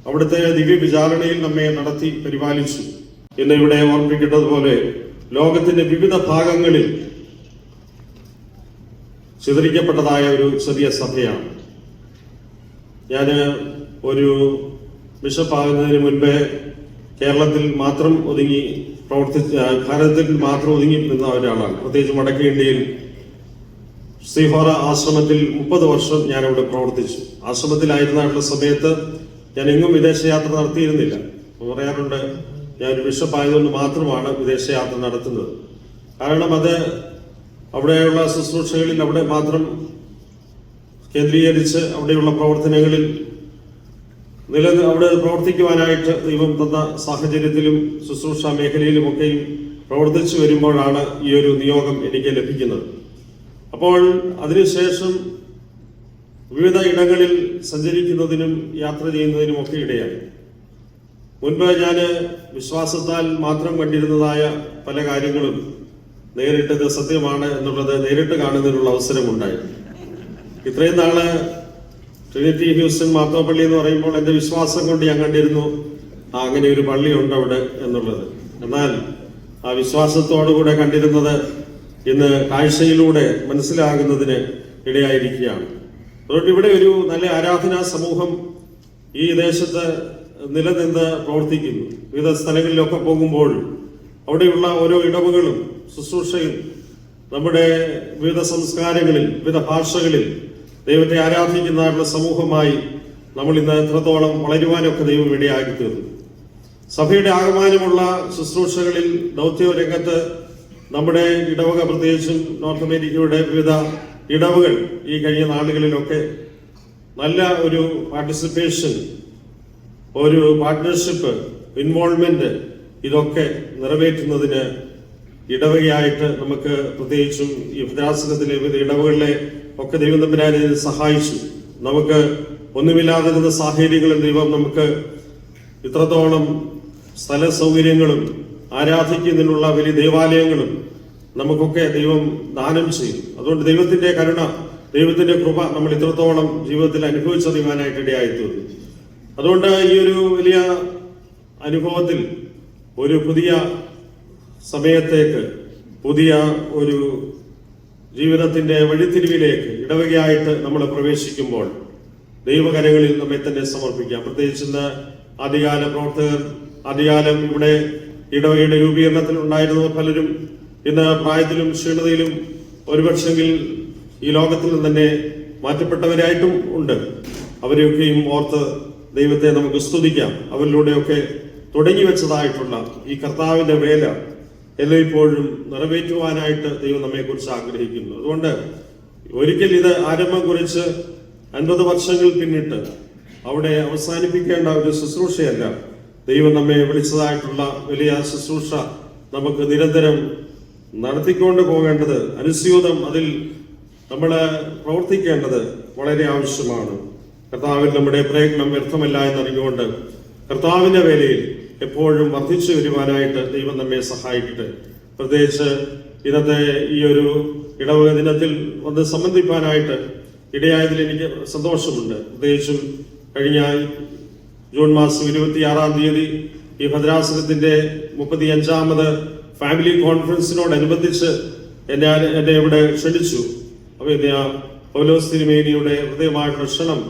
അവിടുത്തെ ദിവ്യ വിചാരണയിൽ നമ്മെ നടത്തി പരിപാലിച്ചു. ഇന്ന് ഇവിടെ ഓർമ്മിക്കേണ്ടതുപോലെ ലോകത്തിന്റെ വിവിധ ഭാഗങ്ങളിൽ ചിതറിക്കപ്പെട്ടതായ ഒരു ചെറിയ സഭയാണ്. ഞാൻ ഒരു ബിഷപ്പാകുന്നതിന് മുൻപേ കേരളത്തിൽ മാത്രം ഭാരതത്തിൽ മാത്രം ഒതുങ്ങി നിന്ന ഒരാളാണ്. പ്രത്യേകിച്ച് വടക്കേ ഇന്ത്യയിൽ ശ്രീഹോറ ആശ്രമത്തിൽ 30 വർഷം ഞാൻ അവിടെ പ്രവർത്തിച്ചു. ആശ്രമത്തിലായിരുന്ന സമയത്ത് ഞാൻ എങ്ങും വിദേശയാത്ര നടത്തിയിരുന്നില്ല. പറയാറുണ്ട്, ഞാനൊരു ബിഷപ്പായതുകൊണ്ട് മാത്രമാണ് വിദേശയാത്ര നടത്തുന്നത്. കാരണം അത് അവിടെയുള്ള ശുശ്രൂഷകളിൽ അവിടെ മാത്രം കേന്ദ്രീകരിച്ച് അവിടെയുള്ള പ്രവർത്തനങ്ങളിൽ അവിടെ പ്രവർത്തിക്കുവാനായിട്ട് ദൈവം തന്ന സാഹചര്യത്തിലും ശുശ്രൂഷ മേഖലയിലുമൊക്കെയും പ്രവർത്തിച്ചു വരുമ്പോഴാണ് ഈ ഒരു നിയോഗം എനിക്ക് ലഭിക്കുന്നത്. അപ്പോൾ അതിനുശേഷം വിവിധ ഇടങ്ങളിൽ സഞ്ചരിക്കുന്നതിനും യാത്ര ചെയ്യുന്നതിനും ഒക്കെ ഇടയായി. മുൻപ് ഞാൻ വിശ്വാസത്താൽ മാത്രം കണ്ടിരുന്നതായ പല കാര്യങ്ങളും നേരിട്ടത് സത്യമാണ് എന്നുള്ളത് നേരിട്ട് കാണുന്നതിനുള്ള അവസരമുണ്ടായി. ഇത്രയും നാള് ട്രിനിറ്റി ഹ്യൂസ്റ്റൺ മാർത്തോപ്പള്ളി എന്ന് പറയുമ്പോൾ എൻ്റെ വിശ്വാസം കൊണ്ട് ഞാൻ കണ്ടിരുന്നു അങ്ങനെ ഒരു പള്ളിയുണ്ട് അവിടെ എന്നുള്ളത്. എന്നാൽ ആ വിശ്വാസത്തോടുകൂടെ കണ്ടിരുന്നത് ഇന്ന് കാഴ്ചയിലൂടെ മനസ്സിലാകുന്നതിന് ഇടയായിരിക്കുകയാണ്. അതുകൊണ്ട് ഇവിടെ ഒരു നല്ല ആരാധനാ സമൂഹം ഈ ദേശത്ത് നിലനിന്ന് പ്രവർത്തിക്കുന്നു. വിവിധ സ്ഥലങ്ങളിലൊക്കെ പോകുമ്പോൾ അവിടെയുള്ള ഓരോ ഇടവുകളും ശുശ്രൂഷയും നമ്മുടെ വിവിധ സംസ്കാരങ്ങളിൽ, വിവിധ ഭാഷകളിൽ ദൈവത്തെ ആരാധിക്കുന്ന സമൂഹമായി നമ്മൾ ഇന്ന് എത്രത്തോളം വളരുവാനൊക്കെ ദൈവം ഇടയാക്കി തീർന്നു. സഭയുടെ ആകമാനമുള്ള ശുശ്രൂഷകളിൽ ദൗത്യ രംഗത്ത് നമ്മുടെ ഇടവക, പ്രത്യേകിച്ചും നോർത്ത് അമേരിക്കയുടെ വിവിധ ഇടവകൾ ഈ കഴിഞ്ഞ നാളുകളിലൊക്കെ നല്ല ഒരു പാർട്ടിസിപ്പേഷൻ, ഒരു പാർട്ട്ണർഷിപ്പ്, ഇൻവോൾവ്മെന്റ് ഇതൊക്കെ നിറവേറ്റുന്നതിന് ഇടവകയായിട്ട് നമുക്ക്, പ്രത്യേകിച്ചും ഈ ഭദ്രാസനത്തിലെ വിവിധ ഇടവകളിലെ ഒക്കെ ദൈവം തമ്പുരാനെ സഹായിച്ചു. നമുക്ക് ഒന്നുമില്ലാതിരുന്ന സാഹചര്യങ്ങളിൽ ദൈവം നമുക്ക് ഇത്രത്തോളം സ്ഥല സൗകര്യങ്ങളും ആരാധിക്കുന്നതിനുള്ള വലിയ ദേവാലയങ്ങളും നമുക്കൊക്കെ ദൈവം ദാനം ചെയ്യും. അതുകൊണ്ട് ദൈവത്തിന്റെ കരുണ, ദൈവത്തിന്റെ കൃപ നമ്മൾ ഇത്രത്തോളം ജീവിതത്തിൽ അനുഭവിച്ചറിയുവാനായിട്ട് ഇടയായിത്തീർന്നു. അതുകൊണ്ട് ഈ ഒരു വലിയ അനുഭവത്തിൽ ഒരു പുതിയ സമയത്തേക്ക്, പുതിയ ഒരു ജീവിതത്തിന്റെ വഴിത്തിരിവിലേക്ക് ഇടവകയായിട്ട് നമ്മൾ പ്രവേശിക്കുമ്പോൾ ദൈവകരങ്ങളിൽ നമ്മെ തന്നെ സമർപ്പിക്കാം. പ്രത്യേകിച്ച് ഇന്ന് ആദ്യകാല പ്രവർത്തകർ, ആദ്യകാലം ഇവിടെ ഇടവകയുടെ രൂപീകരണത്തിൽ ഉണ്ടായിരുന്നവർ പലരും ഇന്ന് പ്രായത്തിലും ക്ഷീണതയിലും ഒരുപക്ഷെങ്കിൽ ഈ ലോകത്തിൽ നിന്ന് തന്നെ മാറ്റപ്പെട്ടവരായിട്ടും ഉണ്ട്. അവരെയൊക്കെയും ഓർത്ത് ദൈവത്തെ നമുക്ക് സ്തുതിക്കാം. അവരിലൂടെയൊക്കെ തുടങ്ങി വെച്ചതായിട്ടുള്ള ഈ കർത്താവിന്റെ വേല എല്ലായ്പ്പോഴും നിറവേറ്റുവാനായിട്ട് ദൈവം നമ്മെക്കുറിച്ച് ആഗ്രഹിക്കുന്നു. അതുകൊണ്ട് ഒരിക്കൽ ഇത് ആരംഭം കുറിച്ച് 50 വർഷങ്ങൾ പിന്നിട്ട് അവിടെ അവസാനിപ്പിക്കേണ്ട ഒരു ശുശ്രൂഷയല്ല. ദൈവം നമ്മെ വിളിച്ചതായിട്ടുള്ള വലിയ ശുശ്രൂഷ നമുക്ക് നിരന്തരം നടത്തിക്കൊണ്ട് പോകേണ്ടത്, അനുസ്യൂതം അതിൽ നമ്മൾ പ്രവർത്തിക്കേണ്ടത് വളരെ ആവശ്യമാണ്. കർത്താവിൽ നമ്മുടെ പ്രയത്നം വ്യർത്ഥമല്ല എന്നറിഞ്ഞുകൊണ്ട് കർത്താവിൻ്റെ വേലയിൽ എപ്പോഴും വർദ്ധിച്ചു വരുവാനായിട്ട് ദൈവം നമ്മെ സഹായിക്കട്ടെ. പ്രത്യേകിച്ച് ഇന്നത്തെ ഈ ഒരു ഇടവക ദിനത്തിൽ വന്ന് സംബന്ധിപ്പാനായിട്ട് ഇടയായതിൽ എനിക്ക് സന്തോഷമുണ്ട്. പ്രത്യേകിച്ചും കഴിഞ്ഞ ജൂൺ മാസം 26-ാം തീയതി ഈ ഭദ്രാസനത്തിന്റെ 35ാമത് ഫാമിലി കോൺഫറൻസിനോടനുബന്ധിച്ച് എന്നെ ഇവിടെ ക്ഷണിച്ചു. പൗലോസ് തിരുമേനിയുടെ ഹൃദയമായിട്ടുള്ള ക്ഷണം,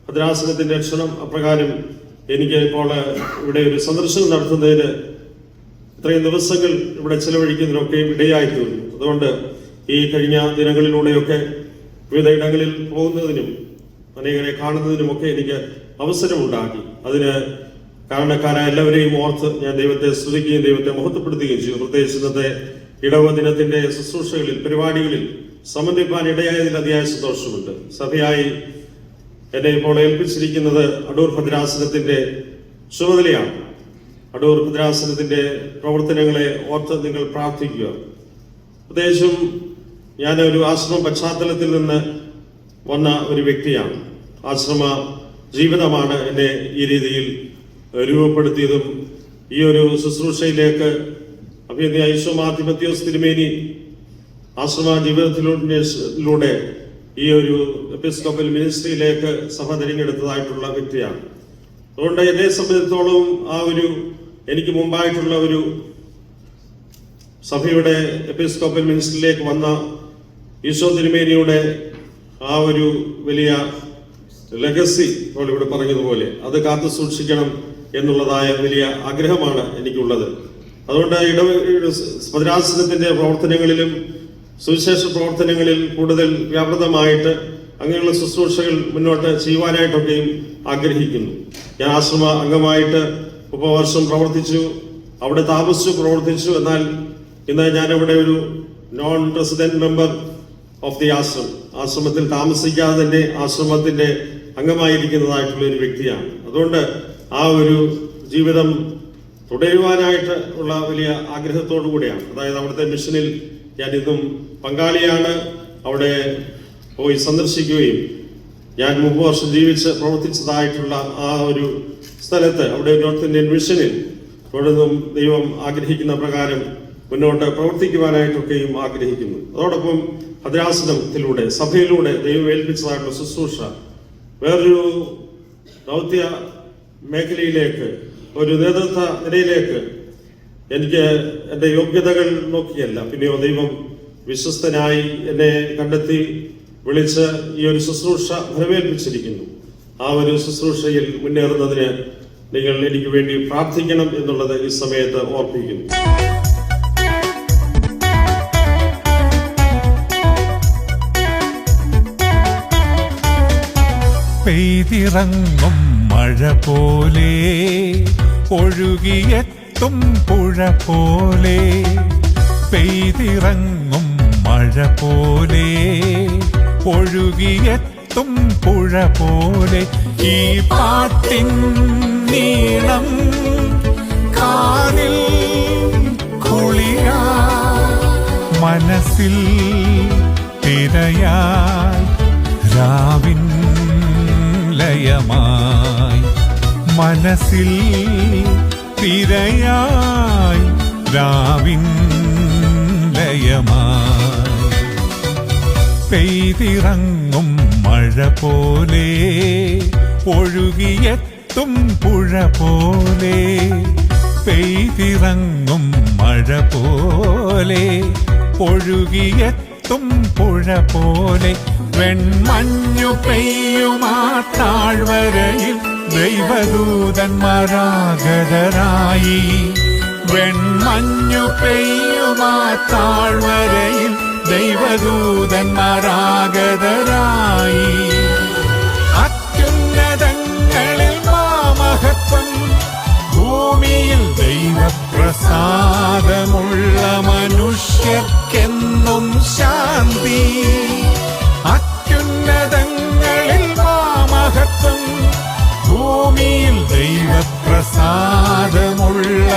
ഭദ്രാസനത്തിന്റെ ക്ഷണം അപ്രകാരം എനിക്ക് ഇപ്പോൾ ഇവിടെ ഒരു സന്ദർശനം നടത്തുന്നതിന് ഇത്രയും ദിവസങ്ങൾ ഇവിടെ ചെലവഴിക്കുന്നതിനൊക്കെയും ഇടയായിത്തീർന്നു. അതുകൊണ്ട് ഈ കഴിഞ്ഞ ദിനങ്ങളിലൂടെയൊക്കെ വിവിധ ഇടങ്ങളിൽ പോകുന്നതിനും അനേകരെ കാണുന്നതിനുമൊക്കെ എനിക്ക് അവസരമുണ്ടാക്കി. അതിന് കാരണക്കാരായ എല്ലാവരെയും ഓർത്ത് ഞാൻ ദൈവത്തെ സ്തുതിക്കുകയും ദൈവത്തെ മഹത്വപ്പെടുത്തുകയും ചെയ്തു. പ്രത്യേകിച്ച് ഇന്നത്തെ ഇടവ ദിനത്തിന്റെ ശുശ്രൂഷകളിൽ, പരിപാടികളിൽ സംബന്ധിപ്പാൻ ഇടയായതിൽ അതിയായ സന്തോഷമുണ്ട്. സഭയായി എന്നെ ഇപ്പോൾ ഏൽപ്പിച്ചിരിക്കുന്നത് അടൂർ ഭദ്രാസനത്തിന്റെ ചുമതലയാണ്. അടൂർ ഭദ്രാസനത്തിന്റെ പ്രവർത്തനങ്ങളെ ഓർത്ത് നിങ്ങൾ പ്രാർത്ഥിക്കുക. പ്രത്യേകിച്ചും ഞാൻ ഒരു ആശ്രമ പശ്ചാത്തലത്തിൽ നിന്ന് വന്ന ഒരു വ്യക്തിയാണ്. ആശ്രമ ജീവിതമാണ് എന്നെ ഈ രീതിയിൽ രൂപപ്പെടുത്തിയതും ഈ ഒരു ശുശ്രൂഷയിലേക്ക് അഭിനന്ദ ഈശോ തിമോത്തിയോസ് തിരുമേനി ആശ്രമ ജീവിതത്തിലൂടെ ഈ ഒരു എപ്പിസ്കോപ്പൽ മിനിസ്ട്രിയിലേക്ക് സഭ തിരഞ്ഞെടുത്തതായിട്ടുള്ള വ്യക്തിയാണ്. അതുകൊണ്ട് എന്നെ സംബന്ധിച്ചിടത്തോളം ആ ഒരു എനിക്ക് മുമ്പായിട്ടുള്ള ഒരു സഭയുടെ എപ്പിസ്കോപ്പൽ മിനിസ്ട്രിയിലേക്ക് വന്ന ഈശോ തിരുമേനിയുടെ ആ ഒരു വലിയ ലെഗസി ഇപ്പോൾ ഇവിടെ പറഞ്ഞതുപോലെ അത് കാത്തു സൂക്ഷിക്കണം എന്നുള്ളതായ വലിയ ആഗ്രഹമാണ് എനിക്കുള്ളത്. അതുകൊണ്ട് ഭദ്രാസനത്തിന്റെ പ്രവർത്തനങ്ങളിലും സുവിശേഷ പ്രവർത്തനങ്ങളിൽ കൂടുതൽ വ്യാപൃതമായിട്ട് അങ്ങനെയുള്ള ശുശ്രൂഷകൾ മുന്നോട്ട് ചെയ്യുവാനായിട്ടൊക്കെയും ആഗ്രഹിക്കുന്നു. ഞാൻ ആശ്രമ അംഗമായിട്ട് 30 വർഷം പ്രവർത്തിച്ചു, അവിടെ താമസിച്ചു പ്രവർത്തിച്ചു. എന്നാൽ ഇന്ന് ഞാനവിടെ ഒരു non resident member of the ആശ്രമത്തിൽ താമസിക്കാതെ തന്നെ ആശ്രമത്തിന്റെ അംഗമായിരിക്കുന്നതായിട്ടുള്ള ഒരു വ്യക്തിയാണ്. അതുകൊണ്ട് ആ ഒരു ജീവിതം തുടരുവാനായിട്ട് ഉള്ള വലിയ ആഗ്രഹത്തോടു കൂടിയാണ്. അതായത് അവിടുത്തെ മിഷനിൽ ഞാൻ ഇന്നും പങ്കാളിയാണ്. അവിടെ പോയി സന്ദർശിക്കുകയും ഞാൻ 30 വർഷം ജീവിച്ച് പ്രവർത്തിച്ചതായിട്ടുള്ള ആ ഒരു സ്ഥലത്ത് അവിടെ നോർത്ത് ഇന്ത്യൻ മിഷനിൽ തുടർന്നും ദൈവം ആഗ്രഹിക്കുന്ന പ്രകാരം മുന്നോട്ട് പ്രവർത്തിക്കുവാനായിട്ടൊക്കെയും ആഗ്രഹിക്കുന്നു. അതോടൊപ്പം ഭദ്രാസനത്തിലൂടെ സഭയിലൂടെ ദൈവം ഏൽപ്പിച്ചതായിട്ടുള്ള ശുശ്രൂഷ വേറൊരു ദൗത്യ മേഖലയിലേക്ക്, ഒരു നേതൃത്വ നിലയിലേക്ക് എനിക്ക് എൻ്റെ യോഗ്യതകൾ നോക്കിയല്ല, പിന്നെയോ ദൈവം വിശ്വസ്തനായി എന്നെ കണ്ടെത്തി വിളിച്ച് ഈ ഒരു ശുശ്രൂഷ ഫലമേൽപ്പിച്ചിരിക്കുന്നു. ആ ഒരു ശുശ്രൂഷയിൽ മുന്നേറുന്നതിന് നിങ്ങൾ എനിക്ക് വേണ്ടി പ്രാർത്ഥിക്കണം എന്നുള്ളത് ഈ സമയത്ത് ഓർപ്പിക്കുന്നു. പെയ്തിറങ്ങും മഴ പോലെ ഒഴുകിയെത്തും പുഴ പോലെ, പെയ്തിറങ്ങും മഴ പോലെ ഒഴുകിയെത്തും പുഴ പോലെ, ഈ പാട്ടിൻ നീളം കാതിൽ കുളിരാ, മനസ്സിൽ തിരയായി രാവിൻ ലയമായി, മനസ്സിൽ തിരയായി രാവിൻ ലയമായി, പെയ്തിറങ്ങും മഴ പോലെ ഒഴുകിയെത്തും പുഴ പോലെ, പെയ്തിറങ്ങും മഴ പോലെ ഒഴുകിയെത്തും പുഴ പോലെ, വെൺമഞ്ഞു പെയ്യുമാ താഴ്വരയിൽ ദൈവദൂതന്മാരാഗതരായി, വെൺമഞ്ഞു പെയ്യുമാ താഴ്വരയിൽ ദൈവദൂതന്മാരാഗതരായി, അത്യുന്നതങ്ങളിൽ മാമഹത്വം, ഭൂമിയിൽ ദൈവപ്രസാദമുള്ള മനുഷ്യർക്കെന്നും ശാന്തി, അത്യുന്നതങ്ങളിൽ മാമഹത്വം, ഭൂമിയിൽ ദൈവപ്രസാദമുള്ള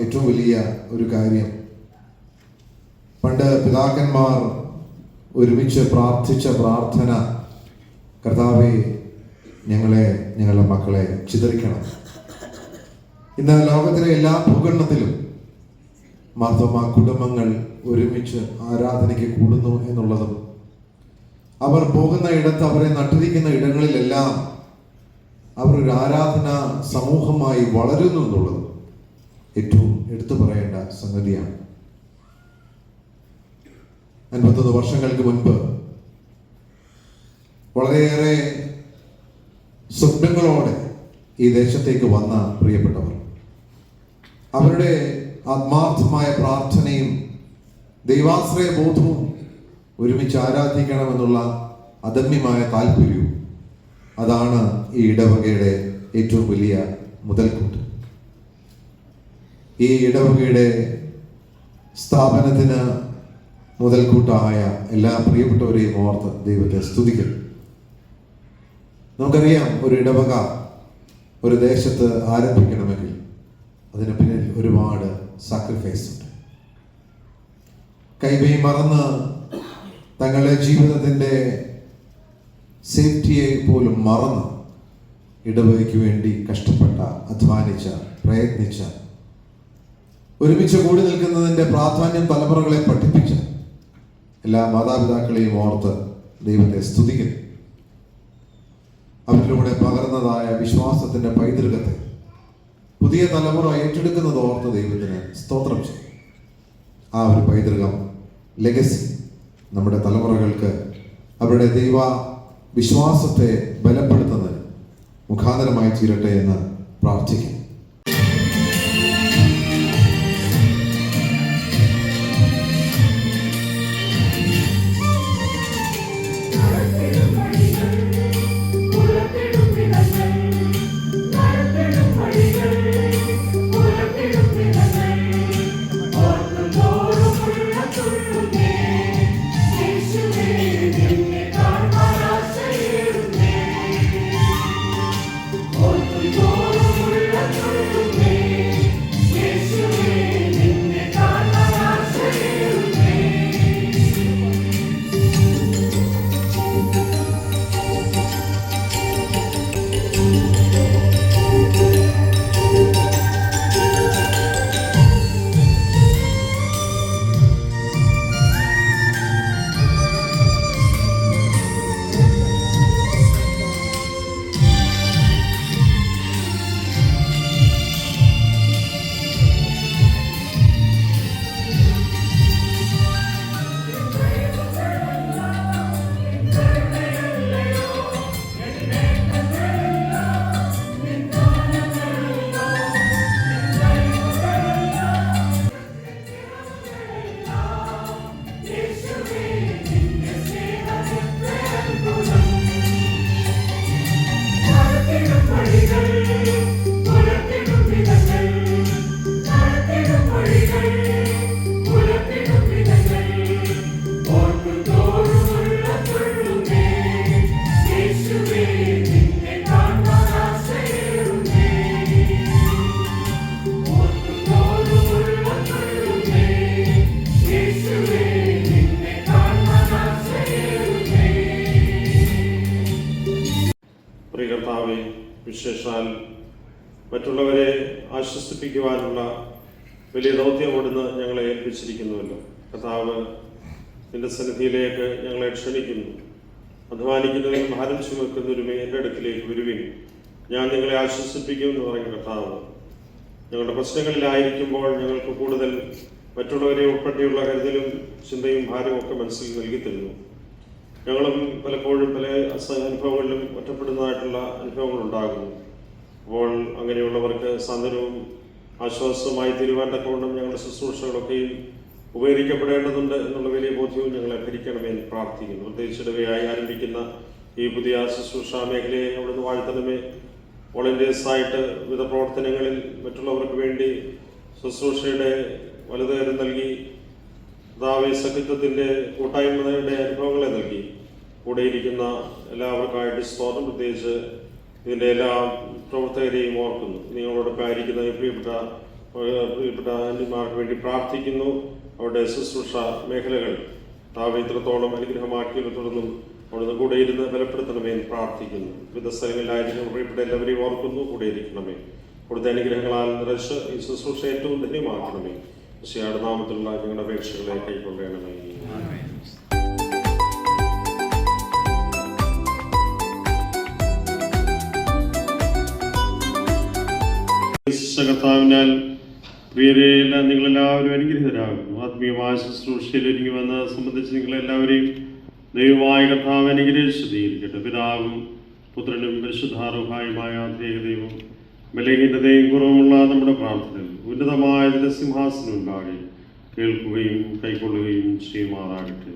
ഏറ്റവും വലിയ ഒരു കാര്യം, പണ്ട് പിതാക്കന്മാർ ഒരുമിച്ച് പ്രാർത്ഥിച്ച പ്രാർത്ഥന, കർത്താവേ ഞങ്ങളുടെ മക്കളെ ചിതറിക്കണം. ഇന്ന് ലോകത്തിലെ എല്ലാ ഭൂഖണ്ഡത്തിലും മാർത്തോമാ കുടുംബങ്ങൾ ഒരുമിച്ച് ആരാധനയ്ക്ക് കൂടുന്നു എന്നുള്ളതും അവർ പോകുന്ന ഇടത്ത്, അവരെ നട്ടിരിക്കുന്ന ഇടങ്ങളിലെല്ലാം അവർ ഒരു ആരാധന സമൂഹമായി വളരുന്നു എന്നുള്ളത് ഏറ്റവും എടുത്തു പറയേണ്ട സംഗതിയാണ്. 51 വർഷങ്ങൾക്ക് മുൻപ് വളരെയേറെ സ്വപ്നങ്ങളോടെ ഈ ദേശത്തേക്ക് വന്ന പ്രിയപ്പെട്ടവർ, അവരുടെ ആത്മാർത്ഥമായ പ്രാർത്ഥനയും ദൈവാശ്രയ ബോധവും ഒരുമിച്ച് ആരാധിക്കണമെന്നുള്ള അദമ്യമായ താല്പര്യവും, അതാണ് ഈ ഇടവകയുടെ ഏറ്റവും വലിയ മുതൽക്കൂട്ട്. ഈ ഇടവകയുടെ സ്ഥാപനത്തിന് മുതൽക്കൂട്ടായ എല്ലാ പ്രിയപ്പെട്ടവരെയും ഓർത്ത് ദൈവത്തെ സ്തുതിക്കുന്നു. നമുക്കറിയാം, ഒരു ഇടവക ഒരു ദേശത്ത് ആരംഭിക്കണമെങ്കിൽ അതിന് പിന്നിൽ ഒരുപാട് സാക്രിഫൈസ് ഉണ്ട്. കൈവയും മറന്ന് തങ്ങളുടെ ജീവിതത്തിൻ്റെ സേഫ്റ്റിയെ പോലും മറന്ന് ഇടവകയ്ക്ക് വേണ്ടി കഷ്ടപ്പെട്ട, അധ്വാനിച്ച, പ്രയത്നിച്ച, ഒരുമിച്ച് കൂടി നിൽക്കുന്നതിൻ്റെ പ്രാധാന്യം തലമുറകളെ പഠിപ്പിച്ച എല്ലാ മാതാപിതാക്കളെയും ഓർത്ത് ദൈവത്തെ സ്തുതിക്കുന്നു. അവരിലൂടെ പകർന്നതായ വിശ്വാസത്തിൻ്റെ പൈതൃകത്തെ പുതിയ തലമുറ ഏറ്റെടുക്കുന്നത് ഓർത്ത് ദൈവത്തിന് സ്തോത്രം ചെയ്യും. ആ ഒരു പൈതൃകം, ലെഗസി നമ്മുടെ തലമുറകൾക്ക് അവരുടെ ദൈവ വിശ്വാസത്തെ ബലപ്പെടുത്തുന്നതിന് മുഖാന്തരമായി തീരട്ടെ എന്ന് പ്രാർത്ഥിക്കും. കർത്താവെ, വിശേഷാൽ മറ്റുള്ളവരെ ആശ്വസിപ്പിക്കുവാനുള്ള വലിയ ദൗത്യം കൊടുന്ന് ഞങ്ങളെ ഏൽപ്പിച്ചിരിക്കുന്നുവല്ലോ. കർത്താവ്, നിന്റെ സന്നിധിയിലേക്ക് ഞങ്ങളെ ക്ഷണിക്കുന്നു. അധ്വാനിക്കുന്നവരും ഭാരം ചുമക്കുന്നവരുമേ എൻ്റെ അടുക്കിലേക്ക് വരുവിൻ, ഞാൻ നിങ്ങളെ ആശ്വസിപ്പിക്കും എന്ന് പറയുന്ന കർത്താവ്, ഞങ്ങളുടെ പ്രശ്നങ്ങളിലായിരിക്കുമ്പോൾ ഞങ്ങൾക്ക് കൂടുതൽ മറ്റുള്ളവരെ ഉൾപ്പെടെയുള്ള കരുതലും ചിന്തയും ഭാരവും ഒക്കെ മനസ്സിൽ നൽകി തരുന്നു. ഞങ്ങളും പലപ്പോഴും പല അനുഭവങ്ങളിലും ഒറ്റപ്പെടുന്നതായിട്ടുള്ള അനുഭവങ്ങൾ ഉണ്ടാകുന്നു. അപ്പോൾ അങ്ങനെയുള്ളവർക്ക് സാന്ത്വനവും ആശ്വാസവുമായി തീരുവാൻ തക്കവണ്ണം ഞങ്ങളുടെ ശുശ്രൂഷകളൊക്കെയും ഉപകരിക്കപ്പെടേണ്ടതുണ്ട് എന്നുള്ള വലിയ ബോധ്യവും ഞങ്ങളെ ഭരിക്കണമേ എന്ന് പ്രാർത്ഥിക്കുന്നു. പ്രത്യേകിച്ചിടവയായി ആരംഭിക്കുന്ന ഈ പുതിയ ശുശ്രൂഷ മേഖലയെ അവിടുന്ന് വാഴ്ത്തണമേ. വോളണ്ടിയേഴ്സായിട്ട് വിവിധ പ്രവർത്തനങ്ങളിൽ മറ്റുള്ളവർക്ക് വേണ്ടി ശുശ്രൂഷയുടെ വലുതേരം നൽകി സഖിത്വത്തിൻ്റെ കൂട്ടായ്മയുടെ അനുഭവങ്ങളെ നൽകി കൂടെയിരിക്കുന്ന എല്ലാവർക്കായിട്ട് സ്തോത്രം. പ്രത്യേകിച്ച് ഇതിൻ്റെ എല്ലാ പ്രവർത്തകരെയും ഓർക്കുന്നു. നിങ്ങളോടൊപ്പം ആയിരിക്കുന്ന പ്രിയപ്പെട്ട പ്രിയപ്പെട്ട ആന്റിമാർക്ക് വേണ്ടി പ്രാർത്ഥിക്കുന്നു. അവരുടെ ശുശ്രൂഷ മേഖലകൾ താവ് ഇത്രത്തോളം അനുഗ്രഹമാക്കിയത് തുടർന്നും അവിടുന്ന് കൂടെ ഇരുന്ന് ബലപ്പെടുത്തണമേ എന്ന് പ്രാർത്ഥിക്കുന്നു. വിവിധ സ്ഥലങ്ങളിലായിരിക്കും പ്രിയപ്പെട്ട എല്ലാവരെയും ഓർക്കുന്നു, കൂടെ ഇരിക്കണമേ. കൊടുത്ത അനുഗ്രഹങ്ങളാൽ നിറച്ച് ഈ ശുശ്രൂഷ ഏറ്റവും ധന്യമാക്കണമേ. ഈശോയുടെ നാമത്തിലുള്ള ഞങ്ങളുടെ അപേക്ഷകളെ കൈക്കൊള്ളണമേ. കർത്താവിനാൽ പ്രിയരെല്ലാം നിങ്ങളെല്ലാവരും അനുഗ്രഹീതരാകുന്നു. ആത്മീയമായ ശുശ്രൂഷയിൽ ഒരുങ്ങി വന്ന് സംബന്ധിച്ച് നിങ്ങളെല്ലാവരെയും ദൈവമായ കർത്താവ് അനുഗ്രഹിച്ച് തീരിക്കട്ടെ. പിതാവും പുത്രനും പരിശുദ്ധാരൂഹായുമായ ദൈവം ബലഹീനതയും കുറവുമുള്ള നമ്മുടെ പ്രാർത്ഥനകൾ ഉന്നതമായ സിംഹാസനം ഉണ്ടാകെ കേൾക്കുകയും കൈക്കൊള്ളുകയും ചെയ്യുമാറാകട്ടെ.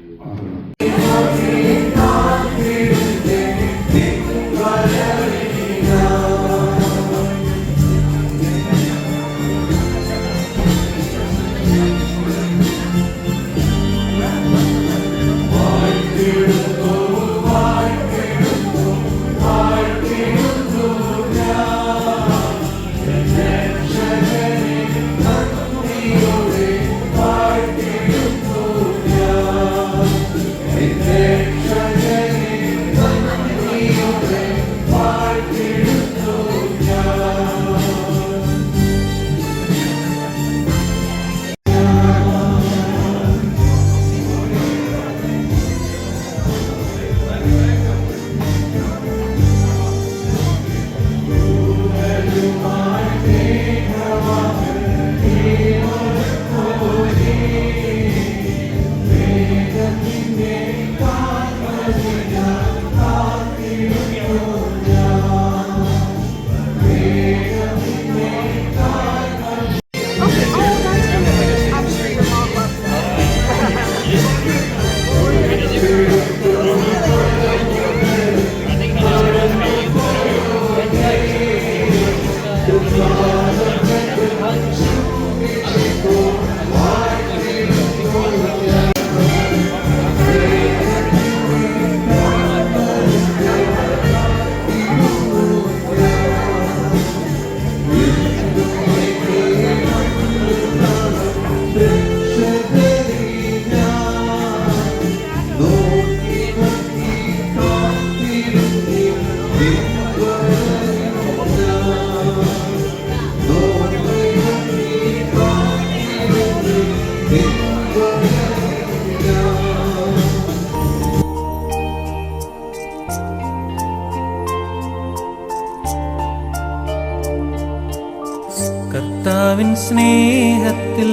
കർത്താവിൻ സ്നേഹത്തിൽ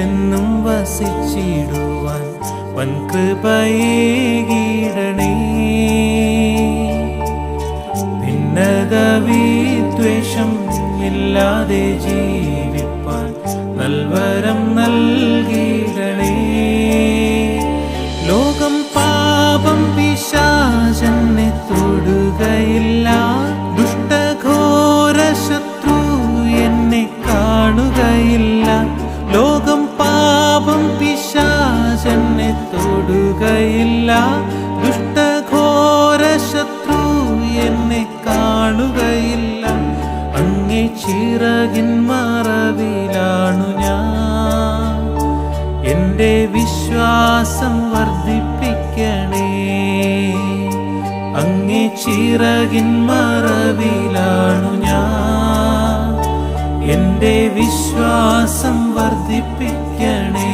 എന്നും വസിച്ചിടുവാൻ വൻകൃപയേകിടണേ. ഭിന്നത വിദ്വേഷം ഇല്ലാതെ ജീവിപ്പാൻ നൽവരം നൽകിടണേ. ലോകം പാപം പിശാചനെ തൊടുകയില്ല. ദുഷ്ടഘോര ശത്രു എന്നെ കാണുകയില്ല. ലോകം പാപം പിശാചനെ തൊടുകയില്ല. ദുഷ്ടഘോര ശത്രു എന്നെ കാണുകയില്ല. അങ്ങേ ചിറകിൻ മറവിലാണു ഞാൻ. എൻ്റെ വിശ്വാസം വർദ്ധിപ്പിക്കണേ. അങ്ങേ ചിറകിൻ മറവിലാണു ഞാൻ. എൻ്റെ വിശ്വാസം വർദ്ധിപ്പിക്കണേ.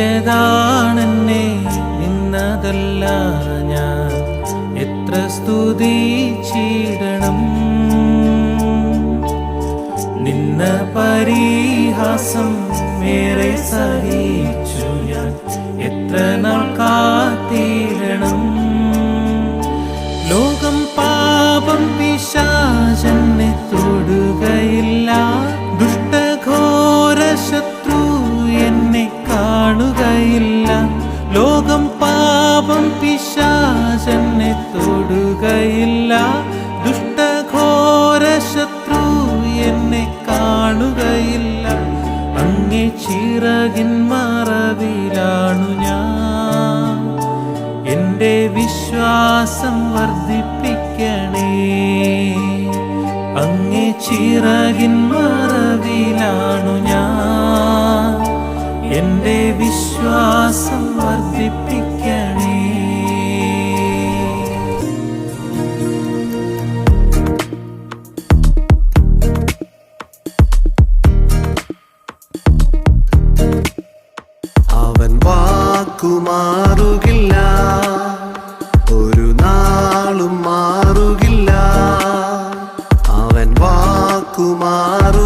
നിർത്തിയതാണെന്നെ നിന്നതല്ല ഞാൻ. എത്ര സ്തുതിച്ചിടണം. നിന്ന പരിഹാസം ഏറെ സഹിച്ചു ഞാൻ. എത്ര നാൾ കാത്തിടണം. ലോകം പാപം പിശാചനെ തൊടുകയില്ല. ദുഷ്ടഘോര ശത്രു എന്നെ കാണുകയില്ല. ലോകം ചിറകിൻ മറവിലാണു ഞാൻ. എൻ്റെ വിശ്വാസം വർദ്ധിപ്പിക്കണേ. അങ്ങേ ചിറകിൻ മറവിലാണു ഞാൻ. എൻ്റെ വിശ്വാസം വർദ്ധിപ്പിക്കണേ. അവൻ വാക്കുമാറുകില്ല, ഒരു നാളും മാറുകില്ല. അവൻ വാക്കുമാറുകില്ല,